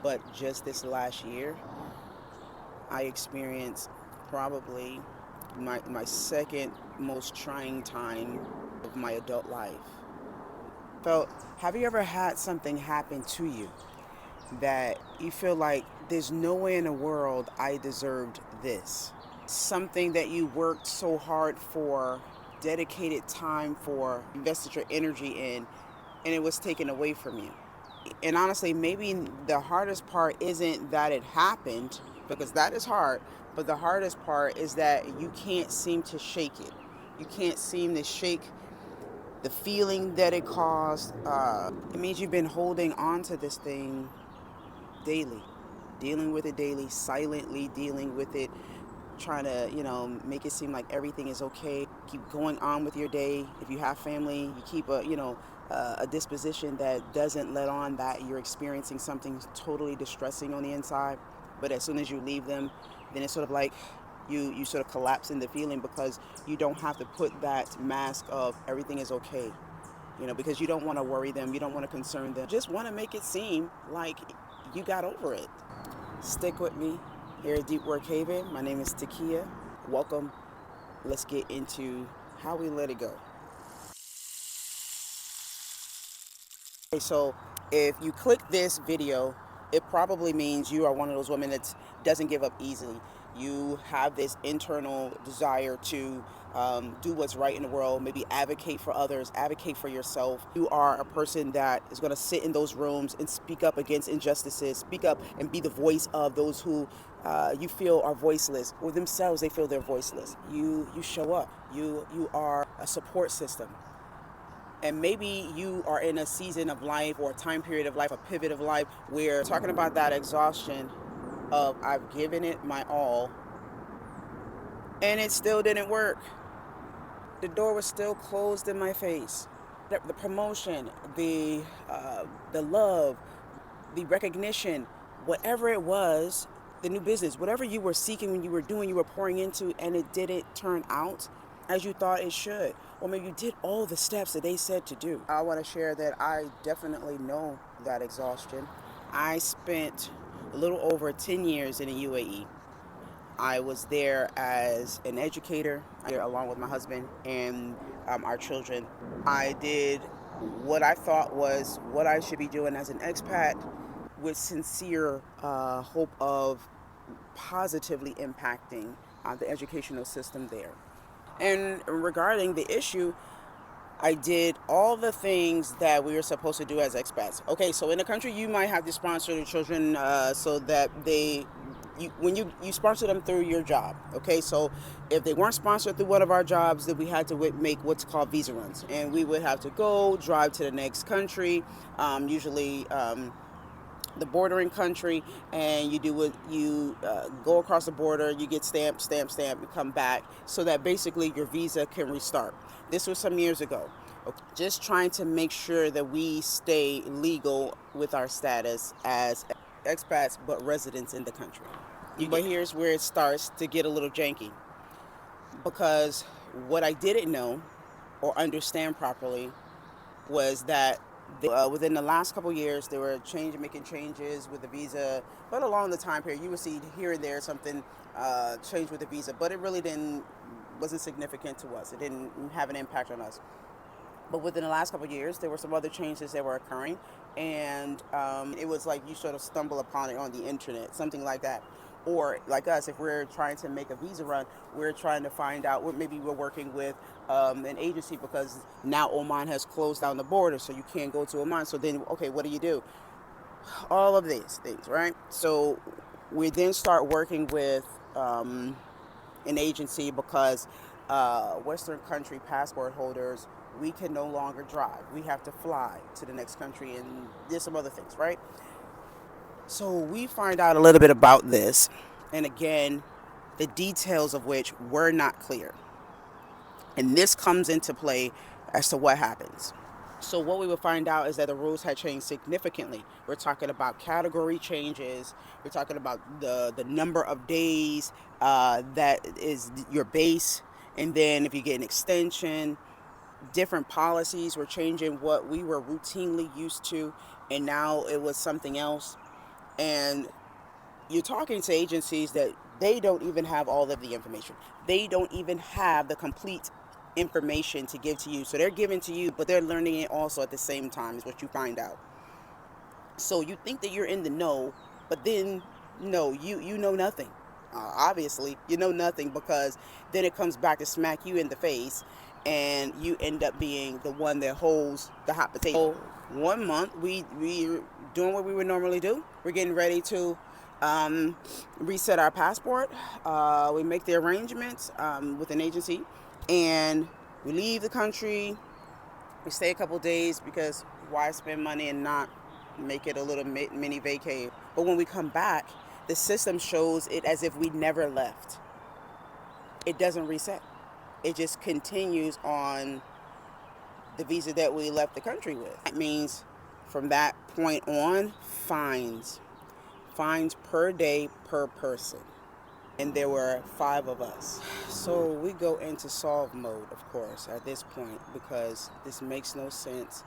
But just this last year, I experienced probably my second most trying time of my adult life. Felt, have you ever had something happen to you that you feel like there's no way in the world I deserved this? Something that you worked so hard for, dedicated time for, invested your energy in, and it was taken away from you. And honestly, maybe the hardest part isn't that it happened, because that is hard, but the hardest part is that you can't seem to shake it. You can't seem to shake the feeling that it caused. It means you've been holding on to this thing daily, dealing with it daily, silently dealing with it, trying to, make it seem like everything is okay. Keep going on with your day. If you have family, you keep a disposition that doesn't let on that you're experiencing something totally distressing on the inside. But as soon as you leave them, then it's sort of like you sort of collapse in the feeling, because you don't have to put that mask of everything is okay. Because you don't want to worry them, you don't want to concern them. Just want to make it seem like you got over it. Stick with me here at Deep Work Haven. My name is Takia. Welcome. Let's get into how we let it go. Okay, so if you click this video, it probably means you are one of those women that doesn't give up easily. You have this internal desire to do what's right in the world, maybe advocate for others, advocate for yourself. You are a person that is going to sit in those rooms and speak up against injustices, speak up and be the voice of those who you feel are voiceless, or themselves they feel they're voiceless. You show up. You are a support system. And maybe you are in a season of life or a time period of life, a pivot of life, where talking about that exhaustion of I've given it my all and it still didn't work. The door was still closed in my face. The promotion, the love, the recognition, whatever it was, the new business, whatever you were seeking when you were doing, you were pouring into, and it didn't turn out as you thought it should. Or maybe you did all the steps that they said to do. I want to share that I definitely know that exhaustion. I spent a little over 10 years in the UAE. I was there as an educator, along with my husband and our children. I did what I thought was what I should be doing as an expat, with sincere hope of positively impacting the educational system there. And regarding the issue, I did all the things that we were supposed to do as expats. Okay, so in the country, you might have to sponsor the children so that when you sponsor them through your job. Okay, so if they weren't sponsored through one of our jobs, then we had to make what's called visa runs, and we would have to go drive to the next country, usually. The bordering country, and you do what you go across the border, you get stamped, and come back, so that basically your visa can restart. This was some years ago. Okay. Just trying to make sure that we stay legal with our status as expats but residents in the country. But here's where it starts to get a little janky, because what I didn't know or understand properly was that within the last couple years, they were making changes with the visa. But along the time period, you would see here and there something change with the visa, but it really wasn't significant to us. It didn't have an impact on us. But within the last couple of years, there were some other changes that were occurring, and it was like you sort of stumble upon it on the internet, something like that. Or like us, if we're trying to make a visa run, we're trying to find out, maybe we're working with an agency, because now Oman has closed down the border, so you can't go to Oman. So then, okay, what do? All of these things, right? So we then start working with an agency, because Western country passport holders, we can no longer drive. We have to fly to the next country, and there's some other things, right? So we find out a little bit about this, and again, the details of which were not clear. And this comes into play as to what happens. So what we would find out is that the rules had changed significantly. We're talking about category changes. We're talking about the number of days that is your base. And then if you get an extension, different policies were changing what we were routinely used to. And now it was something else. And you're talking to agencies that they don't even have all of the information. They don't even have the complete information to give to you. So they're giving to you, but they're learning it also at the same time is what you find out. So you think that you're in the know, but then no, you know nothing. Obviously, you know nothing, because then it comes back to smack you in the face, and you end up being the one that holds the hot potato. So 1 month, we're doing what we would normally do. We're getting ready to reset our passport. We make the arrangements with an agency, and we leave the country. We stay a couple days, because why spend money and not make it a little mini vacay? But when we come back, the system shows it as if we never left. It doesn't reset. It just continues on the visa that we left the country with. That means from that point on, fines. Fines per day per person. And there were 5 of us. So we go into solve mode, of course, at this point, because this makes no sense.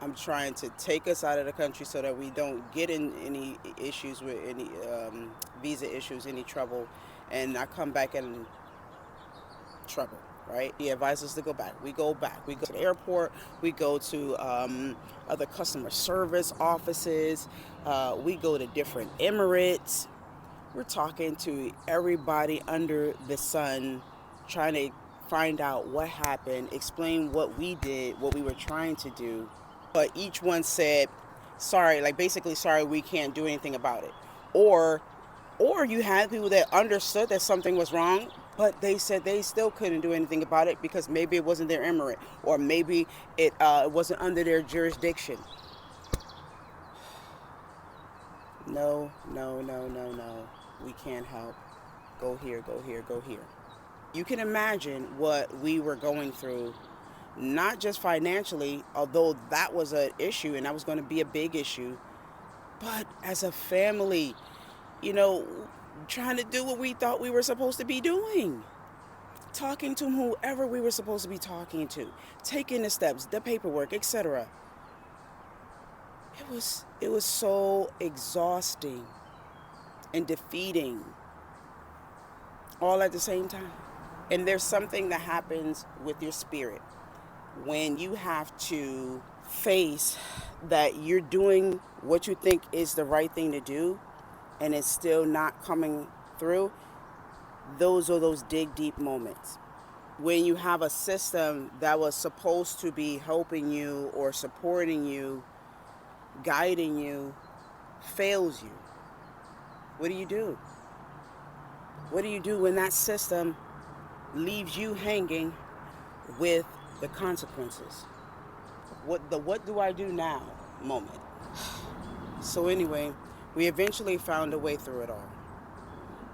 I'm trying to take us out of the country so that we don't get in any issues with any visa issues, any trouble, and I come back in trouble, right? He advised us to go back. We go back. We go to the airport. We go to other customer service offices. We go to different Emirates. We're talking to everybody under the sun, trying to find out what happened, explain what we did, what we were trying to do. But each one said, sorry, like basically, sorry, we can't do anything about it. Or you had people that understood that something was wrong, but they said they still couldn't do anything about it because maybe it wasn't their emirate, or maybe it wasn't under their jurisdiction. No, no, no, no, no. We can't help. Go here, go here, go here. You can imagine what we were going through, not just financially, although that was an issue and that was going to be a big issue, but as a family, you know, trying to do what we thought we were supposed to be doing. Talking to whoever we were supposed to be talking to, taking the steps, the paperwork, etc. It was so exhausting and defeating all at the same time. And there's something that happens with your spirit when you have to face that you're doing what you think is the right thing to do and it's still not coming through. Those are those dig deep moments. When you have a system that was supposed to be helping you or supporting you, guiding you, fails you, what do you do? What do you do when that system leaves you hanging with the consequences? What do I do now moment? So anyway, we eventually found a way through it all.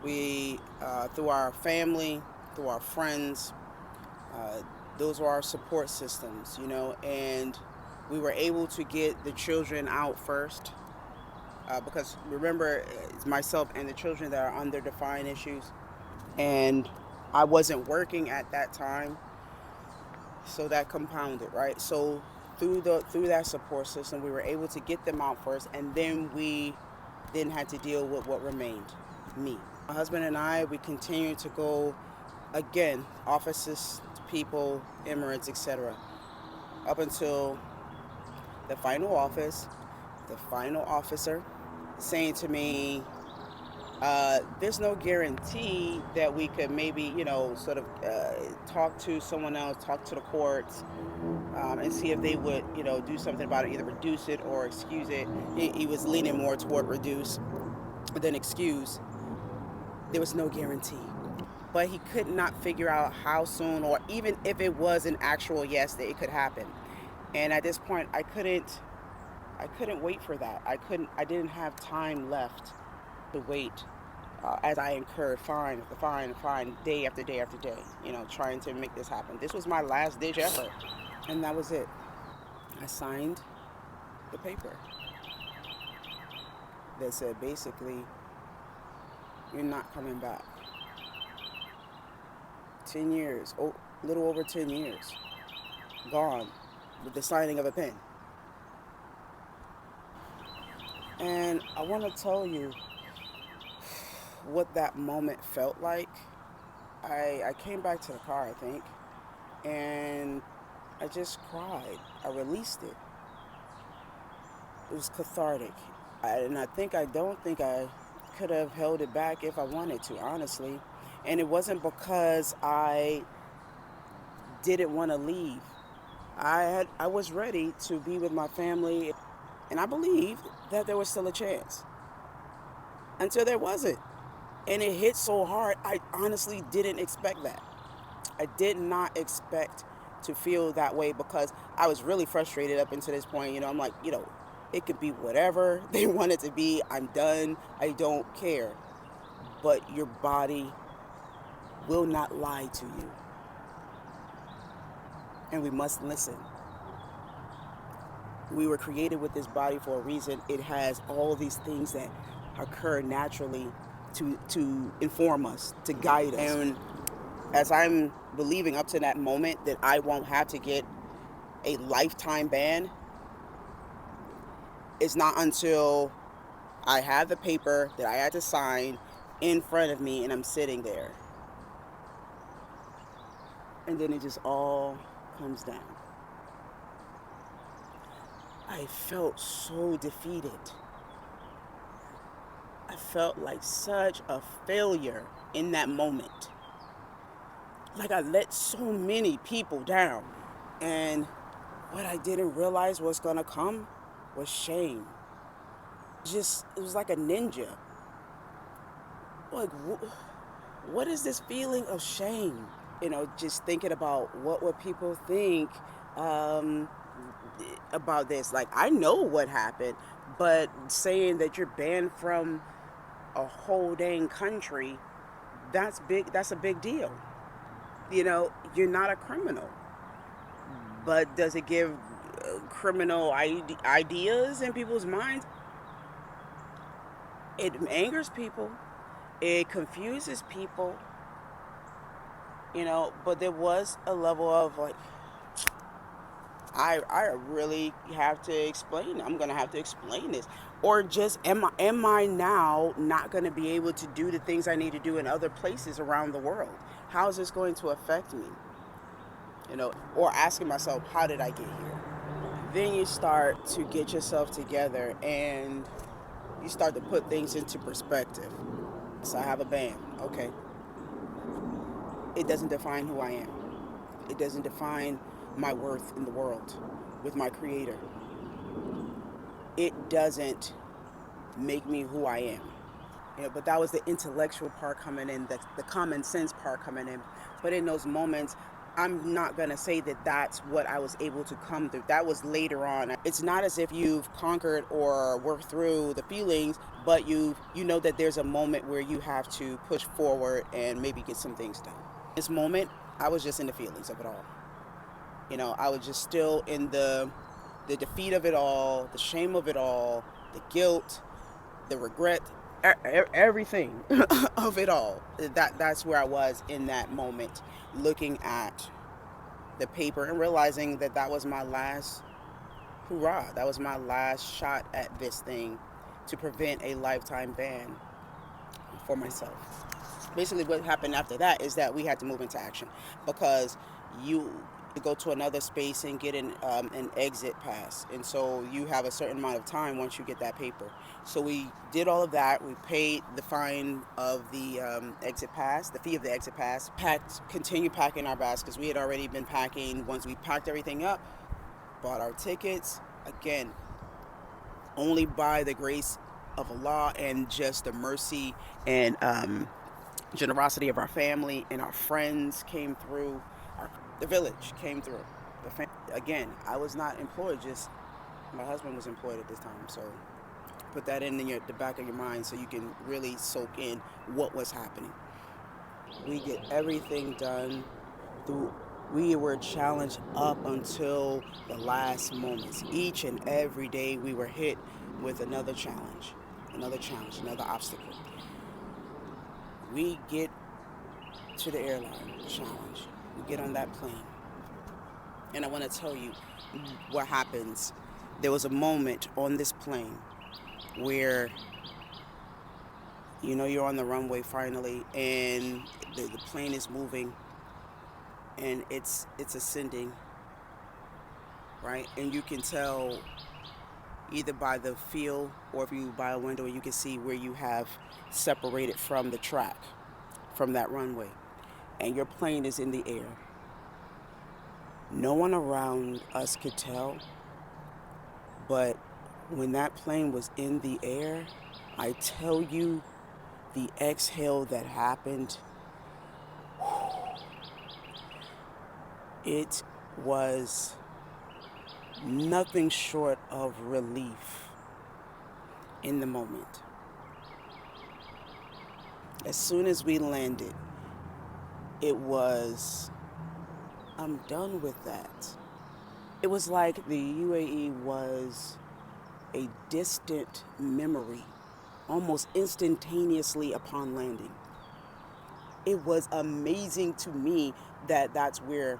We, through our family, through our friends, those were our support systems, you know, and we were able to get the children out first. Because remember, it's myself and the children that are under defined issues, and I wasn't working at that time, so that compounded, right? So through that support system, we were able to get them out first, and then we then had to deal with what remained, me. My husband and I, we continued to go again, offices, people, Emirates, etc., up until the final office, the final officer saying to me, there's no guarantee that we could maybe, you know, sort of talk to someone else, talk to the courts, and see if they would, you know, do something about it, either reduce it or excuse it. He was leaning more toward reduce than excuse. There was no guarantee. But he could not figure out how soon, or even if it was an actual yes, that it could happen. And at this point, I couldn't wait for that. I didn't have time left to wait as I incurred fine after fine after fine, day after day after day, you know, trying to make this happen. This was my last ditch effort, and that was it. I signed the paper that said basically, you're not coming back. 10 years, little over 10 years, gone with the signing of a pen. And I want to tell you what that moment felt like. I came back to the car, I think, and I just cried. I released it. It was cathartic. And I don't think I could have held it back if I wanted to, honestly. And it wasn't because I didn't want to leave. I was ready to be with my family, and I believed that there was still a chance until there wasn't. And it hit so hard, I honestly didn't expect that. I did not expect to feel that way because I was really frustrated up until this point. I'm like, it could be whatever they want it to be. I'm done. I don't care. But your body will not lie to you. And we must listen. We were created with this body for a reason. It has all these things that occur naturally to inform us, to guide us. And as I'm believing up to that moment that I won't have to get a lifetime ban, it's not until I have the paper that I had to sign in front of me and I'm sitting there. And then it just all comes down. I felt so defeated. I felt like such a failure in that moment. Like I let so many people down. And what I didn't realize was going to come was shame. It was like a ninja. Like, what is this feeling of shame? Just thinking about what would people think about this. Like, I know what happened, but saying that you're banned from a whole dang country, that's big. That's a big deal. You're not a criminal. But does it give criminal ideas in people's minds? It angers people. It confuses people. But there was a level of like, I really have to explain. I'm going to have to explain this. Or just, am I now not going to be able to do the things I need to do in other places around the world? How is this going to affect me? Or asking myself, how did I get here? Then you start to get yourself together and you start to put things into perspective. So I have a band. Okay. It doesn't define who I am. It doesn't define my worth in the world with my creator. It doesn't make me who I am. But that was the intellectual part coming in, the common sense part coming in. But in those moments, I'm not going to say that that's what I was able to come through. That was later on. It's not as if you've conquered or worked through the feelings, but you know that there's a moment where you have to push forward and maybe get some things done. This moment, I was just in the feelings of it all. I was just still in the defeat of it all, the shame of it all, the guilt, the regret, everything of it all. That's where I was in that moment, looking at the paper and realizing that was my last hurrah. That was my last shot at this thing to prevent a lifetime ban for myself. Basically, what happened after that is that we had to move into action because you go to another space and get an exit pass, and so you have a certain amount of time once you get that paper. So we did all of that. We paid the fine of the exit pass, the fee of the exit pass. Continued packing our baskets. We had already been packing. Once we packed everything up, bought our tickets. Again, only by the grace of Allah and just the mercy and generosity of our family and our friends came through. The village came through. Again, I was not employed, just my husband was employed at this time. So put that in the back of your mind so you can really soak in what was happening. We get everything done through. We were challenged up until the last moments. Each and every day we were hit with another challenge, another obstacle. We get to the airline challenge. We get on that plane. And I want to tell you what happens. There was a moment on this plane where you know you're on the runway finally, and the plane is moving, and it's ascending, right? And you can tell either by the feel, or if you by a window, you can see where you have separated from the track, from that runway, and your plane is in the air. No one around us could tell, but when that plane was in the air, I tell you, the exhale that happened, it was nothing short of relief in the moment. As soon as we landed, it was, I'm done with that. It was like the UAE was a distant memory, almost instantaneously upon landing. It was amazing to me that that's where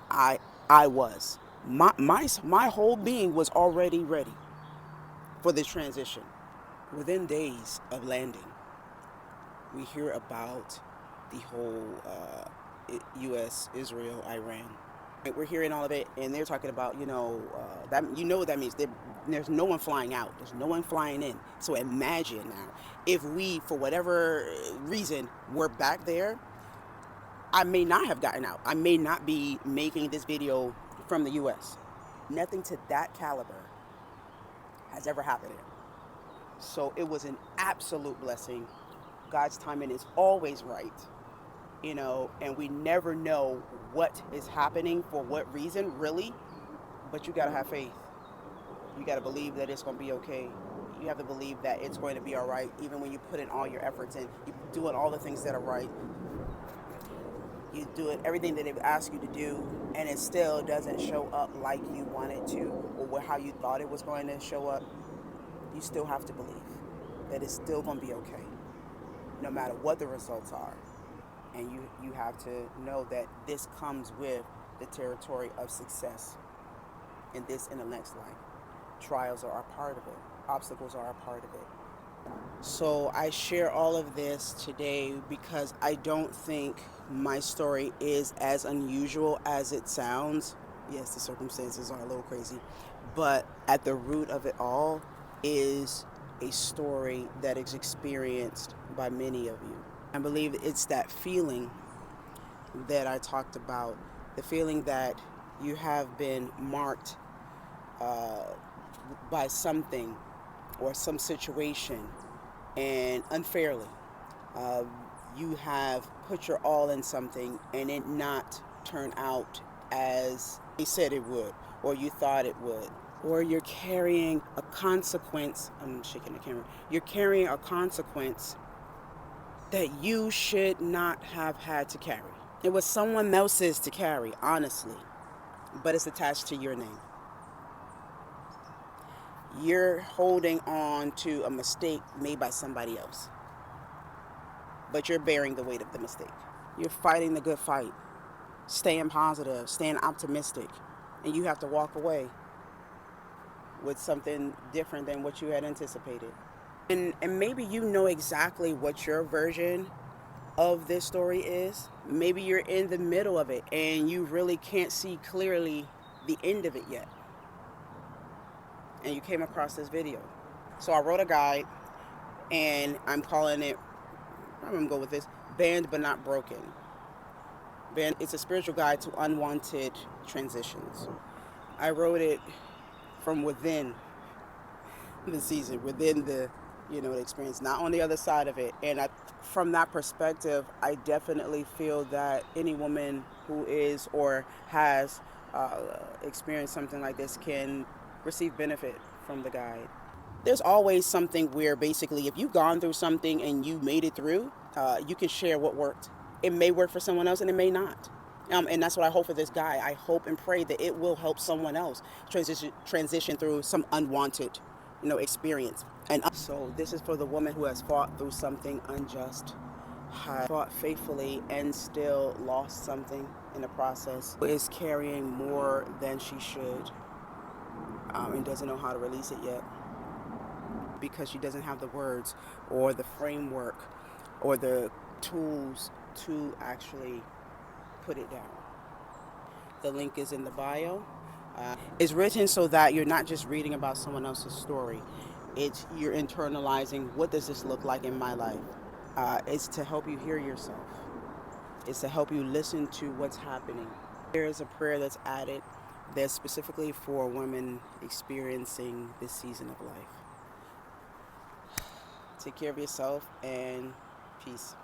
I I was. My whole being was already ready for this transition. Within days of landing, we hear about the whole U.S., Israel, Iran. We're hearing all of it, and they're talking about, that what that means. There's no one flying out. There's no one flying in. So imagine now, if we, for whatever reason, were back there, I may not have gotten out. I may not be making this video from the U.S. Nothing to that caliber has ever happened here. So it was an absolute blessing. God's timing is always right, and we never know what is happening for what reason, really. But you got to have faith. You got to believe that it's going to be okay. You have to believe that it's going to be all right, even when you put in all your efforts in. You're doing all the things that are right. You do it, everything that they ask you to do, and it still doesn't show up like you want it to, or how you thought it was going to show up. You still have to believe that it's still going to be okay, no matter what the results are. And you have to know that this comes with the territory of success in this and the next life. Trials are a part of it. Obstacles are a part of it. So I share all of this today because I don't think my story is as unusual as it sounds. Yes, the circumstances are a little crazy, but at the root of it all is a story that is experienced by many of you. I believe it's that feeling that I talked about, the feeling that you have been marked by something or some situation, and unfairly. You have put your all in something and it not turn out as they said it would, or you thought it would, or you're carrying a consequence. I'm shaking the camera. You're carrying a consequence that you should not have had to carry. It was someone else's to carry, honestly, but it's attached to your name. You're holding on to a mistake made by somebody else, but you're bearing the weight of the mistake. You're fighting the good fight, staying positive, staying optimistic, and you have to walk away with something different than what you had anticipated. And maybe you know exactly what your version of this story is. Maybe you're in the middle of it and you really can't see clearly the end of it yet. And you came across this video. So I wrote a guide, and I'm calling it, I'm going to go with this, Banned But Not Broken. It's a spiritual guide to unwanted transitions. I wrote it from within the season, within the experience, not on the other side of it. And from that perspective, I definitely feel that any woman who is or has experienced something like this can receive benefit from the guide. There's always something where basically if you've gone through something and you made it through, you can share what worked. It may work for someone else and it may not. And that's what I hope for this guy. I hope and pray that it will help someone else transition through some unwanted experience. And so this is for the woman who has fought through something unjust, has fought faithfully and still lost something in the process, who is carrying more than she should, and doesn't know how to release it yet. because she doesn't have the words or the framework or the tools to actually put it down. The link is in the bio. It's written so that you're not just reading about someone else's story. It's you're internalizing, what does this look like in my life? It's to help you hear yourself. It's to help you listen to what's happening. There is a prayer that's added that's specifically for women experiencing this season of life. Take care of yourself and peace.